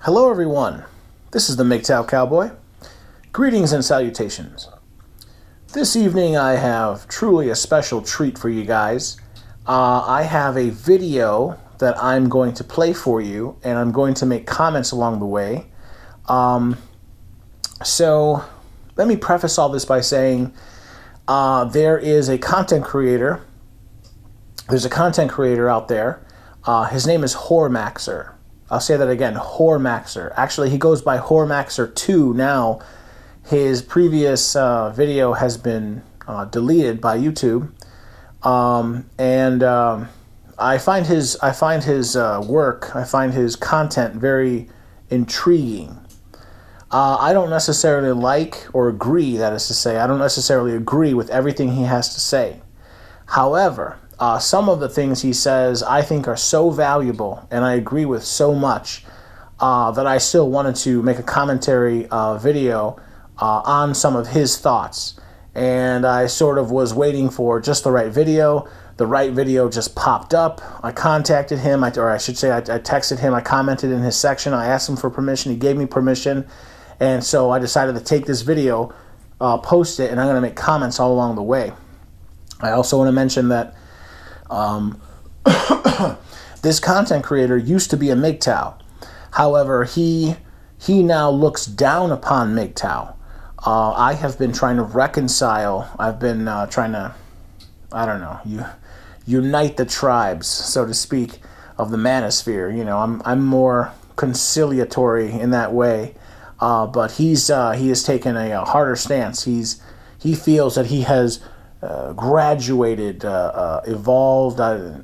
Hello everyone, this is the Mgtow Cowboy. Greetings and salutations. This evening I have truly a special treat for you guys. I have a video that I'm going to play for you, and I'm going to make comments along the way. So let me preface all this by saying there is a content creator. There's a content creator out there. His name is Whoremaxer. I'll say that again, Whoremaxer. Actually, he goes by Whoremaxer2 now. His previous video has been deleted by YouTube, and I find his work, I find his content very intriguing. I don't necessarily like or agree, that is to say, I don't necessarily agree with everything he has to say. However, some of the things he says I think are so valuable and I agree with so much that I still wanted to make a commentary video on some of his thoughts. And I sort of was waiting for just the right video. The right video just popped up. I contacted him, or I should say I texted him. I commented in his section. I asked him for permission. He gave me permission. And so I decided to take this video, post it, and I'm going to make comments all along the way. I also want to mention that this content creator used to be a Mgtow. However, he now looks down upon Mgtow. I have been trying to reconcile. I've been trying to, I don't know, unite the tribes, so to speak, of the manosphere. You know, I'm more conciliatory in that way. But he has taken a harder stance. He feels that he has graduated, evolved,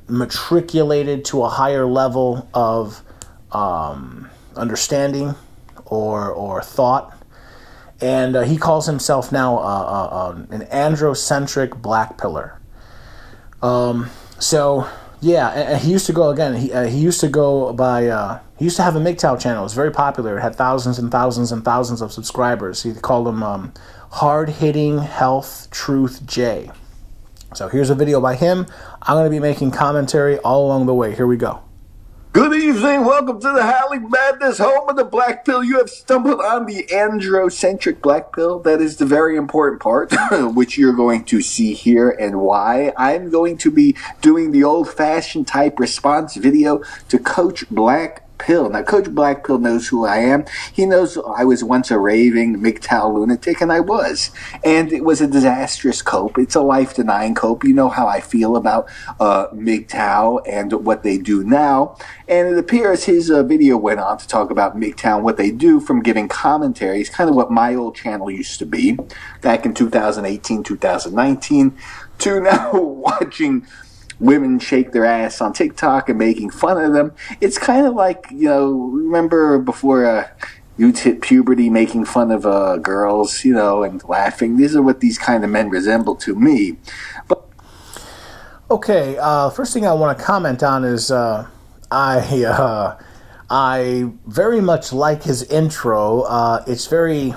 matriculated to a higher level of understanding or thought, and he calls himself now an androcentric black pillar. So yeah, and he used to go again. He used to go by. He used to have a Mgtow channel. It was very popular. It had thousands and thousands and thousands of subscribers. He called him Hard-Hitting Health Truth J. So here's a video by him. I'm going to be making commentary all along the way. Here we go. Good evening. Welcome to the Howling Madness, home of the black pill. You have stumbled on the androcentric black pill. That is the very important part, which you're going to see here and why. I'm going to be doing the old-fashioned type response video to Coach Black Pill. Now, Coach Black Pill knows who I am. He knows I was once a raving Mgtow lunatic, and I was. And it was a disastrous cope. It's a life-denying cope. You know how I feel about Mgtow and what they do now. And it appears his video went on to talk about Mgtow and what they do, from giving commentaries, kind of what my old channel used to be back in 2018, 2019, to now watching women shake their ass on TikTok and making fun of them. It's kind of like, you know, remember before you'd hit puberty, making fun of girls, you know, and laughing. These are what these kind of men resemble to me. But okay, first thing I want to comment on is I very much like his intro. It's very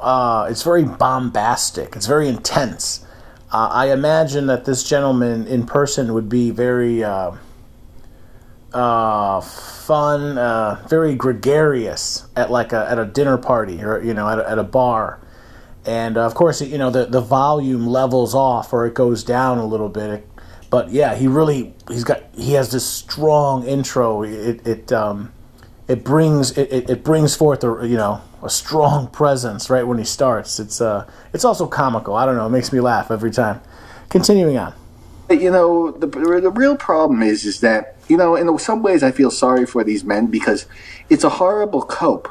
bombastic. It's very intense. I imagine that this gentleman in person would be very fun, very gregarious at at a dinner party, or you know, at a bar. And of course, you know, the volume levels off or it goes down a little bit. But yeah, he has this strong intro. It brings forth a strong presence right when he starts. It's also comical. I don't know. It makes me laugh every time. Continuing on. You know, the real problem is that, you know, in some ways I feel sorry for these men because it's a horrible cope.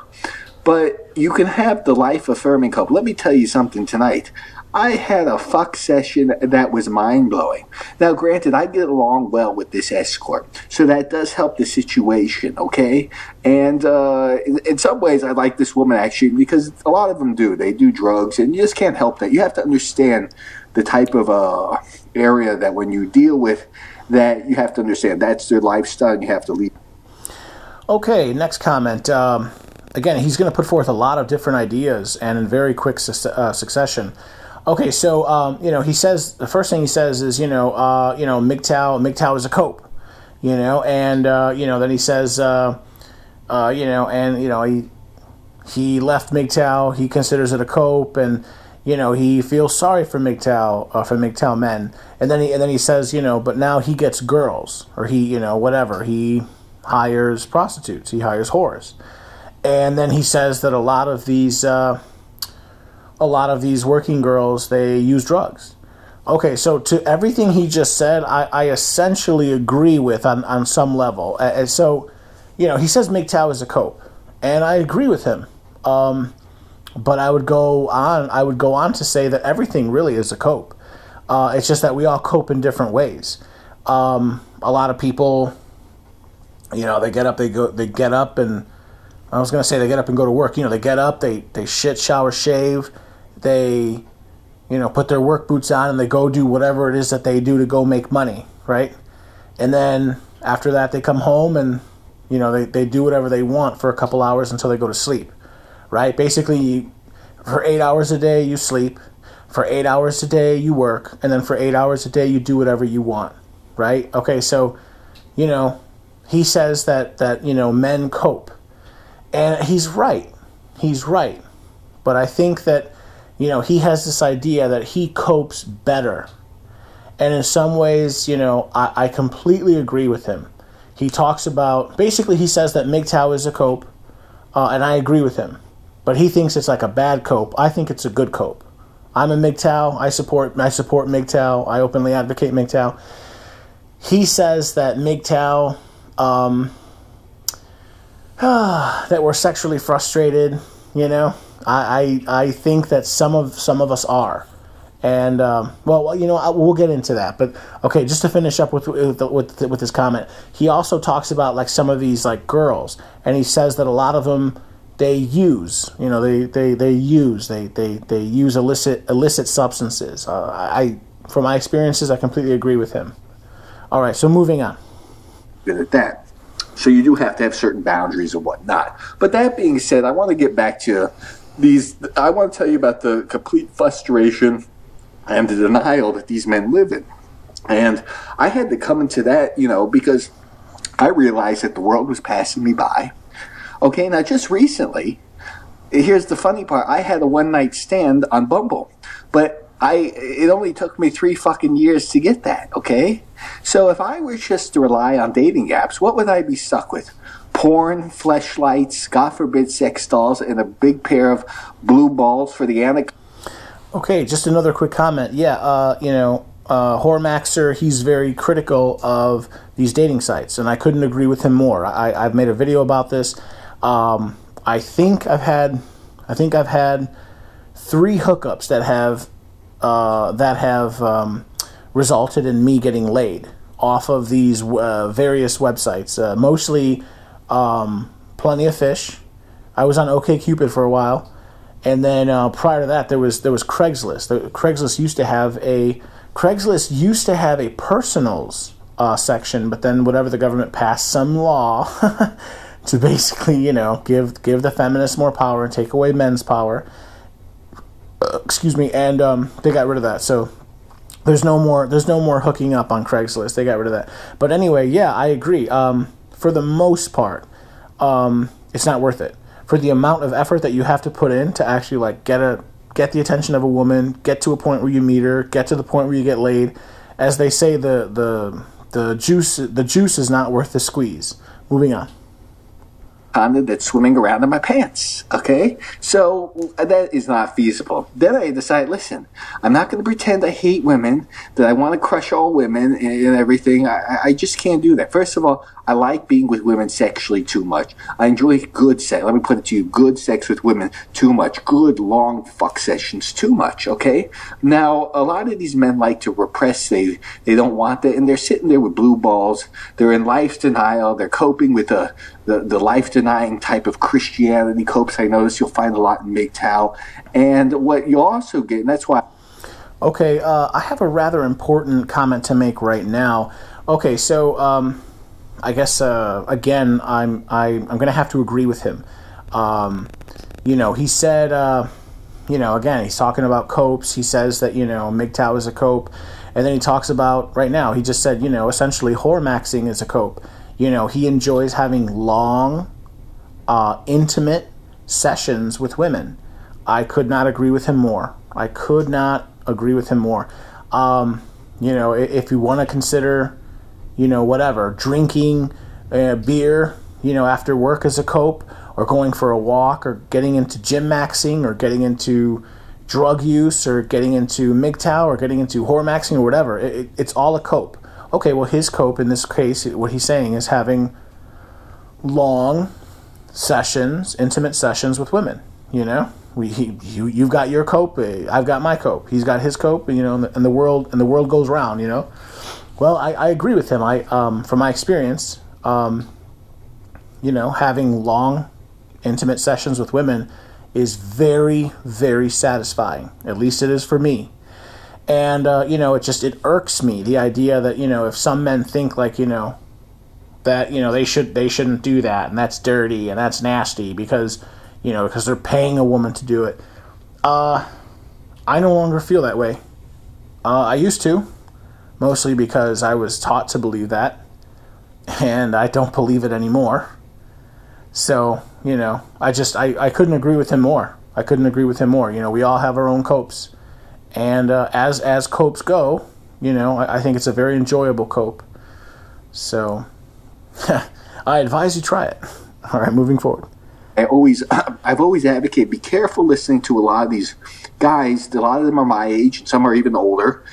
But you can have the life-affirming cope. Let me tell you something tonight. I had a fuck session that was mind-blowing. Now, granted, I get along well with this escort, so that does help the situation, okay? And in some ways, I like this woman, actually, because a lot of them do. They do drugs, and you just can't help that. You have to understand the type of area that when you deal with that, you have to understand that's their lifestyle, and you have to leave. Okay, next comment. Again, he's going to put forth a lot of different ideas, and in very quick succession. Okay, so you know, he says the first thing he says is Mgtow is a cope, you know, and you know, then he says he left Mgtow. He considers it a cope, and he feels sorry for Mgtow men, and then he says, but now he gets girls, or whatever. He hires prostitutes. He hires whores, and then he says that a lot of these working girls, they use drugs. Okay, so to everything he just said, I essentially agree with on some level. And so, he says Mgtow is a cope, and I agree with him. But I would go on to say that everything really is a cope. It's just that we all cope in different ways. A lot of people, they get up and I was going to say they get up and go to work. They get up, they shit, shower, shave, they, put their work boots on and they go do whatever it is that they do to go make money, right? And then after that they come home and, they do whatever they want for a couple hours until they go to sleep. Right? Basically, for 8 hours a day, you sleep. For 8 hours a day, you work. And then for 8 hours a day, you do whatever you want. Right? Okay, so, he says that men cope. And he's right. He's right. But I think that, he has this idea that he copes better. And in some ways, I completely agree with him. He talks about, basically he says that Mgtow is a cope. And I agree with him. But he thinks it's like a bad cope. I think it's a good cope. I'm a Mgtow. I support Mgtow. I openly advocate Mgtow. He says that Mgtow, that we're sexually frustrated. I think that some of us are. And we'll get into that. But okay, just to finish up with his comment, he also talks about like some of these like girls, and he says that a lot of them, they use illicit substances. From my experiences, I completely agree with him. All right, so moving on. Good at that. So you do have to have certain boundaries and whatnot. But that being said, I want to get back to these. I want to tell you about the complete frustration and the denial that these men live in. And I had to come into that, because I realized that the world was passing me by. Okay, now just recently, here's the funny part. I had a one-night stand on Bumble, but it only took me 3 fucking years to get that, okay? So if I were just to rely on dating apps, what would I be stuck with? Porn, fleshlights, God forbid sex dolls, and a big pair of blue balls for the anaconda. Okay, just another quick comment. Yeah, Hormaxer, he's very critical of these dating sites, and I couldn't agree with him more. I've made a video about this. I think I've had 3 hookups that have resulted in me getting laid off of these various websites. Mostly Plenty of Fish. I was on OkCupid for a while, and then prior to that there was Craigslist. Craigslist used to have a personals section, but then whatever the government passed some law to basically, give the feminists more power and take away men's power. And they got rid of that. So there's no more hooking up on Craigslist. They got rid of that. But anyway, yeah, I agree. For the most part, it's not worth it. For the amount of effort that you have to put in to actually like get the attention of a woman, get to a point where you meet her, get to the point where you get laid. As they say, the juice is not worth the squeeze. Moving on. That's swimming around in my pants, okay? So that is not feasible. Then I decide, listen, I'm not going to pretend I hate women, that I want to crush all women and everything. I just can't do that. First of all, I like being with women sexually too much. I enjoy good sex. Let me put it to you, good sex with women too much. Good long fuck sessions too much, okay? Now, a lot of these men like to repress. They don't want that, and they're sitting there with blue balls. They're in life denial. They're coping with the life-denying type of Christianity copes. I notice you'll find a lot in Mgtow. And what you also get, and that's why... Okay, I have a rather important comment to make right now. Okay, so I guess, again, I'm going to have to agree with him. He said, again, he's talking about copes. He says that, Mgtow is a cope. And then he talks about, right now, he just said, essentially Hormaxing is a cope. He enjoys having long intimate sessions with women. I could not agree with him more. I could not agree with him more. If you want to consider, whatever, drinking beer, after work as a cope, or going for a walk, or getting into gym maxing, or getting into drug use, or getting into Mgtow, or getting into whore maxing, or whatever, it's all a cope. Okay, well, his cope in this case, what he's saying is having long sessions, intimate sessions with women. You've got your cope, I've got my cope. He's got his cope, and the world goes round. Well, I agree with him. From my experience, having long, intimate sessions with women is very, very satisfying. At least it is for me. And it irks me, the idea that if some men think like that they shouldn't do that, and that's dirty and that's nasty because they're paying a woman to do it. I no longer feel that way. I used to, mostly because I was taught to believe that, and I don't believe it anymore. So, I couldn't agree with him more. We all have our own copes. And as copes go, I think it's a very enjoyable cope. So, I advise you try it. All right, moving forward. I've always advocated, be careful listening to a lot of these guys. A lot of them are my age, and some are even older,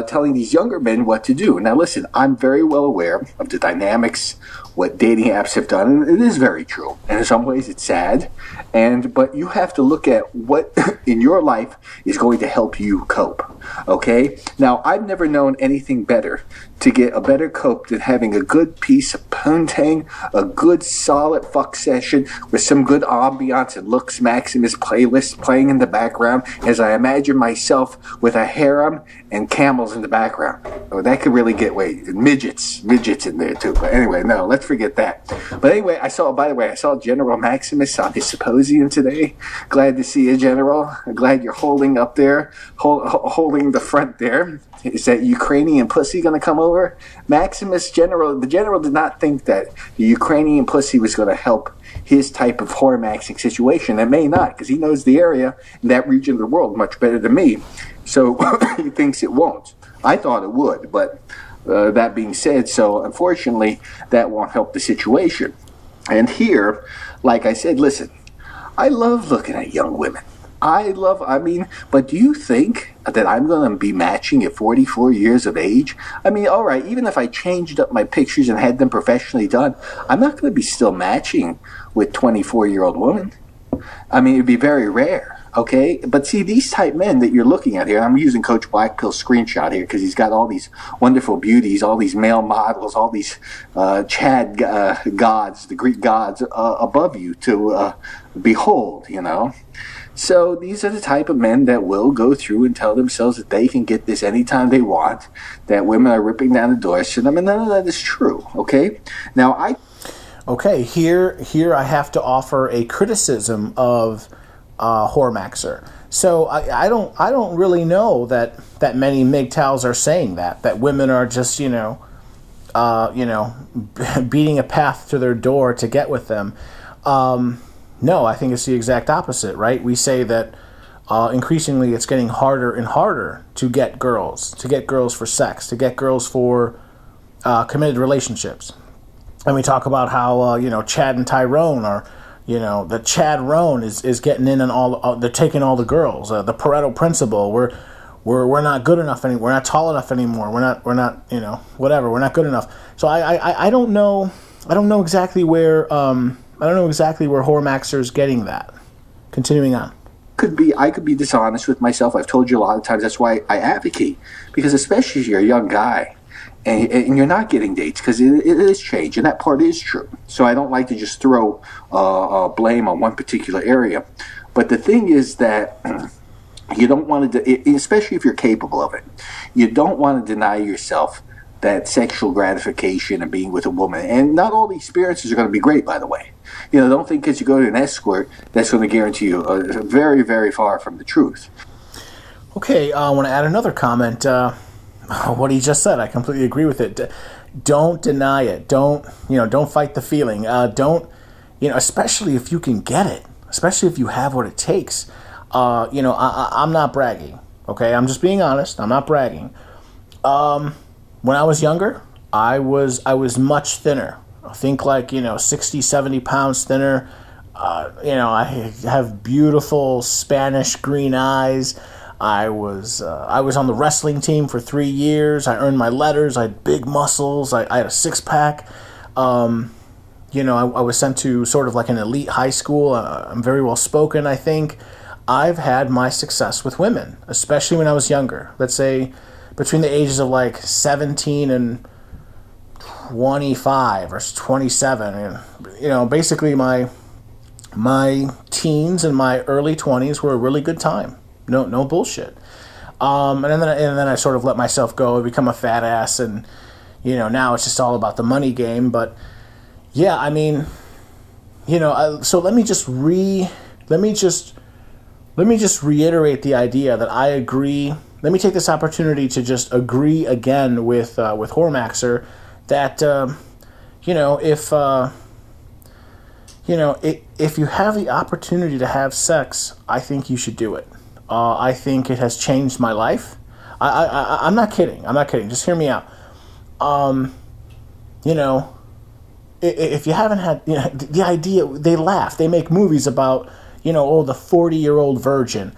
telling these younger men what to do. Now, listen, I'm very well aware of the dynamics, what dating apps have done, and it is very true. And in some ways, it's sad. But you have to look at what in your life is going to help you cope. Okay? Now, I've never known anything better to get a better cope than having a good piece of poontang, a good solid fuck session with some good ambiance and Lux Maximus playlist playing in the background as I imagine myself with a harem and camels in the background. Oh, that could really get midgets in there too. But anyway, no, let's forget that. But anyway, I saw General Maximus on his symposium today. Glad to see you, General. I'm glad you're holding up there, holding the front there. Is that Ukrainian pussy going to come over? Maximus, the general did not think that the Ukrainian pussy was going to help his type of whore maxing situation. It may not, because he knows the area in that region of the world much better than me. So he thinks it won't. I thought it would, but that being said, so unfortunately, that won't help the situation. And here, like I said, listen, I love looking at young women. But do you think that I'm going to be matching at 44 years of age? I mean, all right, even if I changed up my pictures and had them professionally done, I'm not going to be still matching with 24-year-old women. I mean, it'd be very rare, okay? But see, these type men that you're looking at here, I'm using Coach Blackpill's screenshot here because he's got all these wonderful beauties, all these male models, all these Chad gods, the Greek gods above you to behold, So these are the type of men that will go through and tell themselves that they can get this anytime they want, that women are ripping down the doors to them, and none of that is true, okay? Now, Okay, here I have to offer a criticism of Whoremaxer. So I don't really know that many MGTOWs are saying that women are just beating a path to their door to get with them. No, I think it's the exact opposite, right? We say that increasingly it's getting harder and harder to get girls for sex, to get girls for committed relationships. And we talk about how, Chad and Tyrone are, the Chad Roan is getting in on all, they're taking all the girls. The Pareto principle, we're not good enough anymore. We're not tall enough anymore. We're not, whatever. We're not good enough. So I don't know exactly where, Whoremaxer's getting that. Continuing on. I could be dishonest with myself. I've told you a lot of times. That's why I advocate. Because especially if you're a young guy and you're not getting dates, because it is change, and that part is true. So I don't like to just throw blame on one particular area. But the thing is that you don't want to, especially if you're capable of it, you don't want to deny yourself that sexual gratification of being with a woman. And not all the experiences are going to be great, by the way. Don't think because you go to an escort, that's going to guarantee you very, very far from the truth. Okay, I want to add another comment. What he just said, I completely agree with it. Don't deny it. Don't fight the feeling. Don't especially if you can get it, especially if you have what it takes. I'm not bragging, okay? I'm just being honest. I'm not bragging. When I was younger, I was much thinner. I think 60, 70 pounds thinner. I have beautiful Spanish green eyes. I was on the wrestling team for 3 years. I earned my letters. I had big muscles. I had a six-pack. I was sent to sort of like an elite high school. I'm very well spoken, I think. I've had my success with women, especially when I was younger. Let's say between the ages of 17 and 25 or 27. Basically my teens and my early 20s were a really good time. No bullshit. And then I sort of let myself go and become a fat ass, and now it's just all about the money game. But yeah, I mean, so let me just reiterate the idea that I agree. Let me take this opportunity to just agree again with Hormaxer that if you have the opportunity to have sex, I think you should do it. I think it has changed my life. I'm not kidding. Just hear me out. If you haven't had, the idea, they laugh. They make movies about, the 40-year-old virgin.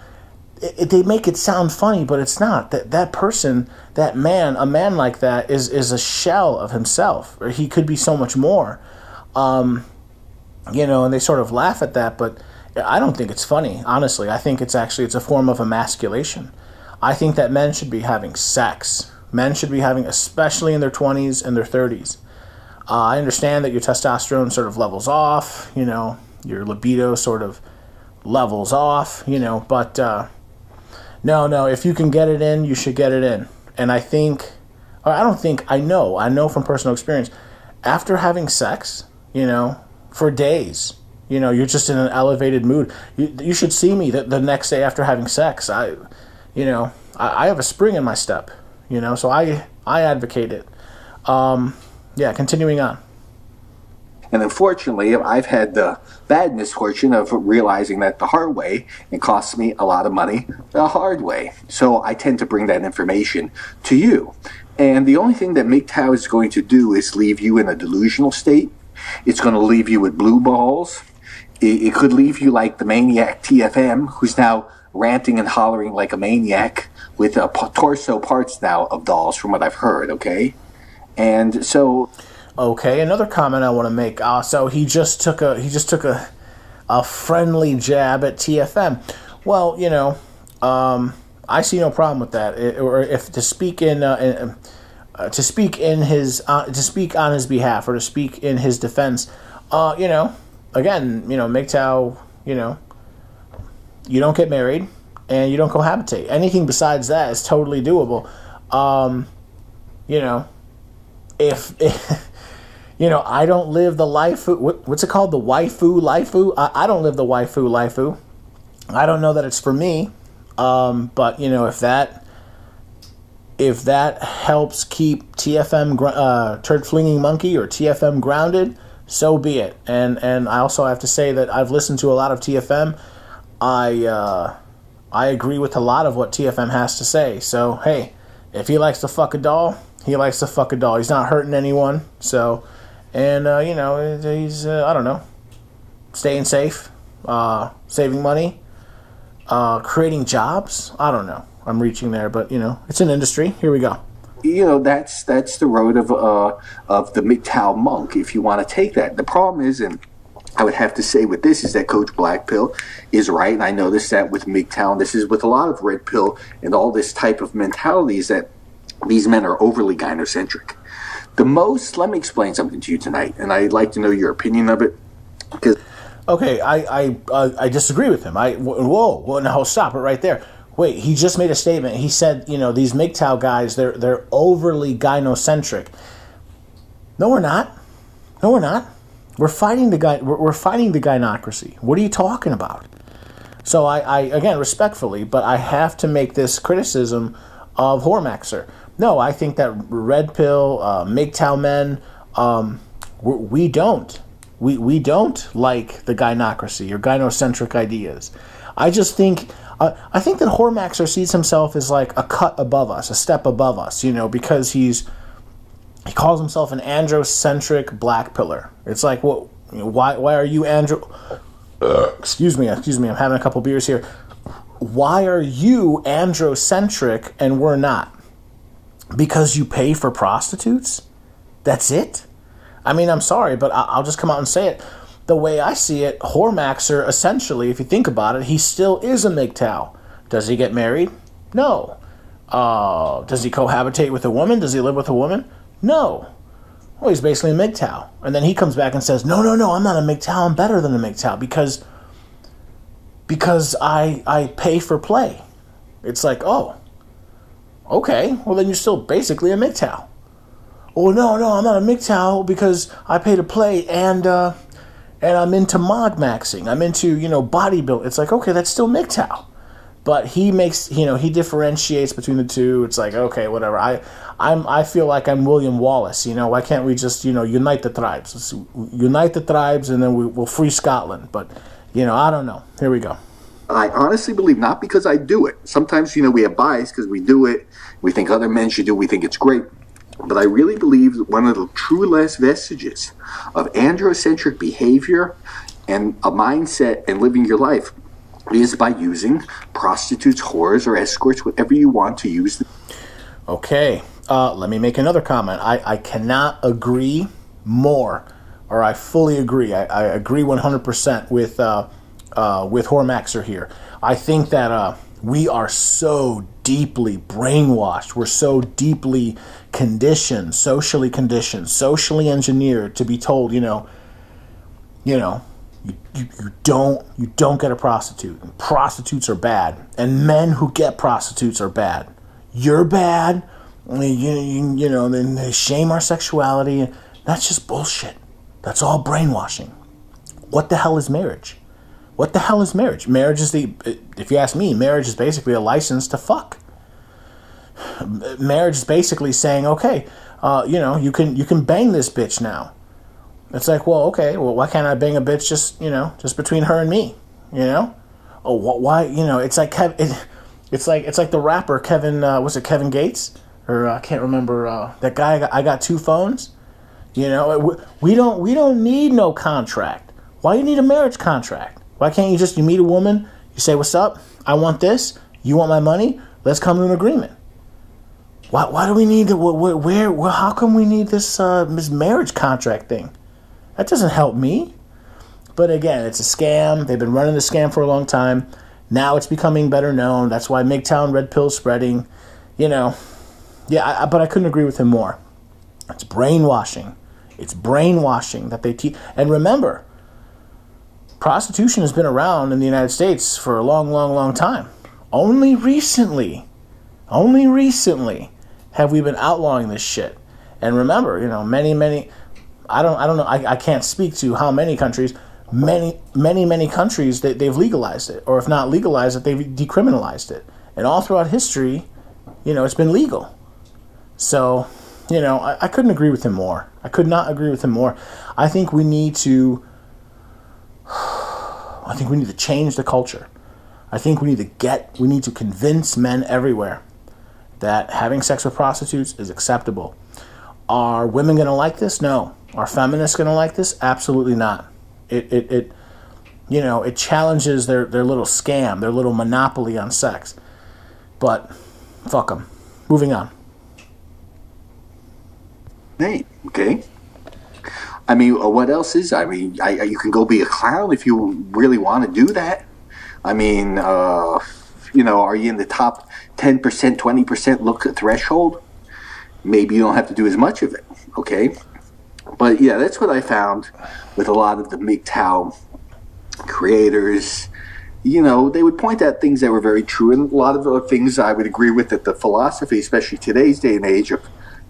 They make it sound funny, but it's not. That person, a man like that is a shell of himself, or he could be so much more. And they sort of laugh at that, but I don't think it's funny, honestly. I think it's a form of emasculation. I think that men should be having sex. Men should be having, especially in their 20s and their 30s. I understand that your testosterone sort of levels off, your libido sort of levels off, but no, if you can get it in, you should get it in. And I know from personal experience, after having sex, for days, you're just in an elevated mood. You should see me the next day after having sex. I have a spring in my step, so I advocate it. Continuing on. And unfortunately, I've had the bad misfortune of realizing that the hard way, it costs me a lot of money the hard way. So I tend to bring that information to you. And the only thing that Mgtow is going to do is leave you in a delusional state. It's going to leave you with blue balls. It could leave you like the maniac TFM, who's now ranting and hollering like a maniac with torso parts now of dolls, from what I've heard, okay? And so... Okay, another comment I want to make. So he just took a friendly jab at TFM. Well, I see no problem with that. Or if to speak on his behalf, or to speak in his defense, again, Mgtow, you don't get married and you don't cohabitate. Anything besides that is totally doable. If I don't live the life. What's it called? The waifu? I don't live the waifu. I don't know that it's for me. But if that helps keep TFM turd flinging monkey or TFM grounded, so be it. And I also have to say that I've listened to a lot of TFM. I agree with a lot of what TFM has to say. So hey, if he likes to fuck a doll, he likes to fuck a doll. He's not hurting anyone. So. And, he's, I don't know, staying safe, saving money, creating jobs. I don't know. I'm reaching there, but, it's an industry. Here we go. That's the road of the Mgtow monk, if you want to take that. The problem is, and I would have to say with this, is that Coach Blackpill is right. And I noticed that with Mgtow, and this is with a lot of Red Pill and all this type of mentalities, that these men are overly gynocentric. Let me explain something to you tonight, and I'd like to know your opinion of it. Okay, I disagree with him. Whoa, now stop it right there. Wait, he just made a statement. He said, these Mgtow guys, they're overly gynocentric. No, we're not. We're fighting the gynocracy. What are you talking about? So I again, respectfully, but I have to make this criticism of Hormaxer. No, I think that Red Pill, Mgtow men, we don't We don't like the gynocracy or gynocentric ideas. I just think I think that Hormaxer sees himself as like a cut above us, a step above us, you know, because he calls himself an androcentric black pillar. It's like, well, you know, why are you excuse me, I'm having a couple beers here. Why are you androcentric and we're not? Because you pay for prostitutes? That's it? I mean, I'm sorry, but I'll just come out and say it. The way I see it, Hormaxer, essentially, if you think about it, he still is a Mgtow. Does he get married? No. Does he cohabitate with a woman? Does he live with a woman? No. Well, he's basically a Mgtow. And then he comes back and says, no, I'm not a Mgtow, I'm better than a Mgtow because I pay for play. It's like, oh, okay, well then you're still basically a Mgtow. Oh, no, I'm not a Mgtow because I pay to play and I'm into mod maxing. I'm into, you know, bodybuilding. It's like, okay, that's still Mgtow. But he makes, you know, he differentiates between the two. It's like, okay, whatever. I feel like I'm William Wallace, you know. Why can't we just, you know, unite the tribes? Let's unite the tribes and then we'll free Scotland. But, you know, I don't know. Here we go. I honestly believe, not because I do it. Sometimes, you know, we have bias because we do it. We think other men should do it. We think it's great. But I really believe that one of the true last vestiges of androcentric behavior and a mindset and living your life is by using prostitutes, whores, or escorts, whatever you want to use them. Okay, let me make another comment. I cannot agree more, or I fully agree. I agree 100% with Hormaxer here. I think that we are so deeply brainwashed. We're so deeply conditioned, socially engineered to be told, you don't get a prostitute. And prostitutes are bad, and men who get prostitutes are bad. You're bad. You know, then they shame our sexuality. That's just bullshit. That's all brainwashing. What the hell is marriage? What the hell is marriage? Marriage is if you ask me, marriage is basically a license to fuck. Marriage is basically saying, okay, you know, you can bang this bitch now. It's like, well, okay, well, why can't I bang a bitch just between her and me, you know? Oh, why, you know, it's like it's like the rapper Kevin, was it Kevin Gates? Or I can't remember, that guy, I got two phones. You know, we don't need no contract. Why you need a marriage contract? Why can't you meet a woman, you say, what's up? I want this. You want my money? Let's come to an agreement. Why do we need how come we need this marriage contract thing? That doesn't help me. But again, it's a scam. They've been running the scam for a long time. Now it's becoming better known. That's why Mgtow and red pill spreading. You know, yeah, but I couldn't agree with him more. It's brainwashing. It's brainwashing that they teach. And remember, prostitution has been around in the United States for a long time. Only recently have we been outlawing this shit. And remember, you know, many, I don't know, I can't speak to how many countries, many countries, they've legalized it. Or if not legalized it, they've decriminalized it. And all throughout history, you know, it's been legal. So, you know, I couldn't agree with him more. I could not agree with him more. I think we need to change the culture. I think we need to convince men everywhere that having sex with prostitutes is acceptable. Are women going to like this? No. Are feminists going to like this? Absolutely not. It challenges their little scam, their little monopoly on sex. But fuck them. Moving on. Hey, okay. I mean, what else is? I mean, you can go be a clown if you really want to do that. I mean, you know, are you in the top 10%, 20% look threshold? Maybe you don't have to do as much of it, okay? But yeah, that's what I found with a lot of the Mgtow creators. You know, they would point out things that were very true, and a lot of the things I would agree with, that the philosophy, especially today's day and age, of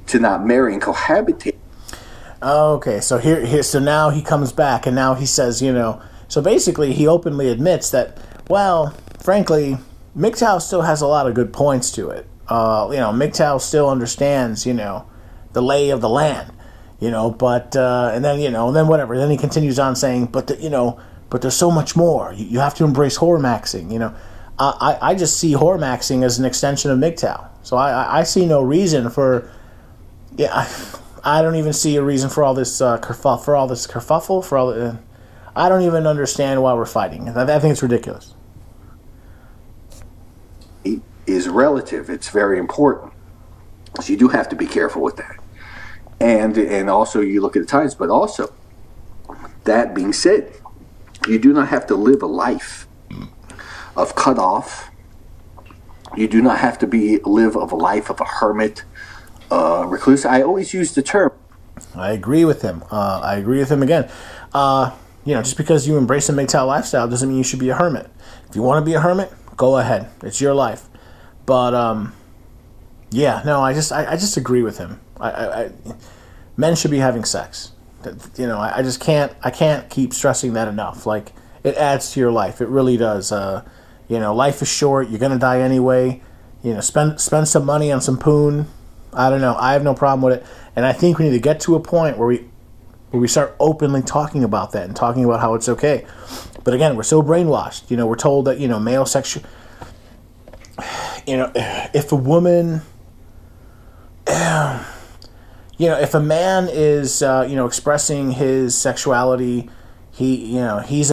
to not marry and cohabitate. Okay, so so now he comes back, and now he says, you know, so basically he openly admits that, well, frankly, Mgtow still has a lot of good points to it. You know, Mgtow still understands, you know, the lay of the land. But and then and then whatever. Then he continues on saying, but there's so much more. You have to embrace horror-maxing. I just see horror-maxing as an extension of Mgtow. So I see no reason for. Yeah, I don't even see a reason for all this kerfuffle. I don't even understand why we're fighting. I think it's ridiculous. It is relative. It's very important. So you do have to be careful with that. And also you look at the times, but also, that being said, you do not have to live a life of cut off. You do not have to live a life of a hermit, recluse. I always use the term. I agree with him. I agree with him again. Just because you embrace a Mgtow lifestyle doesn't mean you should be a hermit. If you want to be a hermit, go ahead. It's your life. But I just agree with him. Men should be having sex. I can't keep stressing that enough. Like, it adds to your life. It really does. Life is short. You're gonna die anyway. Spend some money on some poon. I don't know. I have no problem with it. And I think we need to get to a point where we start openly talking about that and talking about how it's okay. But again, we're so brainwashed. We're told that male sexual. If a woman. If a man is expressing his sexuality, he's